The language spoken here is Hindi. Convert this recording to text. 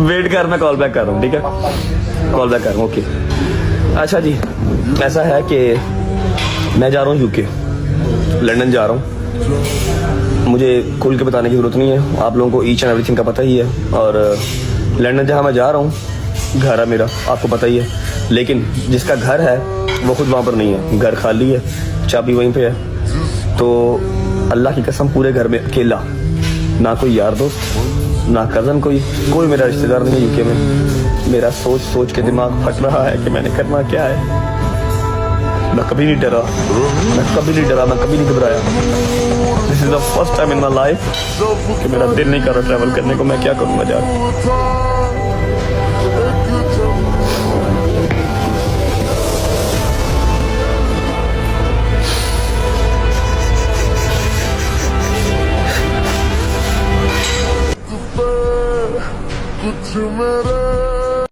वेट कर, मैं कॉल बैक कर रहा हूँ, ठीक है? कॉल बैक कर रहा हूँ, ओके। अच्छा जी, ऐसा है कि मैं जा रहा हूँ यूके, लंदन जा रहा हूँ। मुझे खुल के बताने की जरूरत नहीं है, आप लोगों को ईच एंड एवरीथिंग का पता ही है। और लंदन जहाँ मैं जा रहा हूँ, घर है मेरा, आपको पता ही है। लेकिन जिसका घर है वो खुद वहाँ पर नहीं है, घर खाली है, चाबी वहीं पे है। तो अल्लाह की कसम, पूरे घर में अकेला, ना कोई यार दोस्त, ना कज़न, कोई मेरा रिश्तेदार नहीं है यूके में। मेरा सोच सोच के दिमाग फट रहा है कि मैंने करना क्या है। मैं कभी नहीं डरा, मैं कभी नहीं डरा, मैं कभी नहीं घबराया। This is the first time in my life कि मेरा दिल नहीं कर रहा ट्रैवल करने को। मैं क्या करूँगा जाकर? कुछ मेरे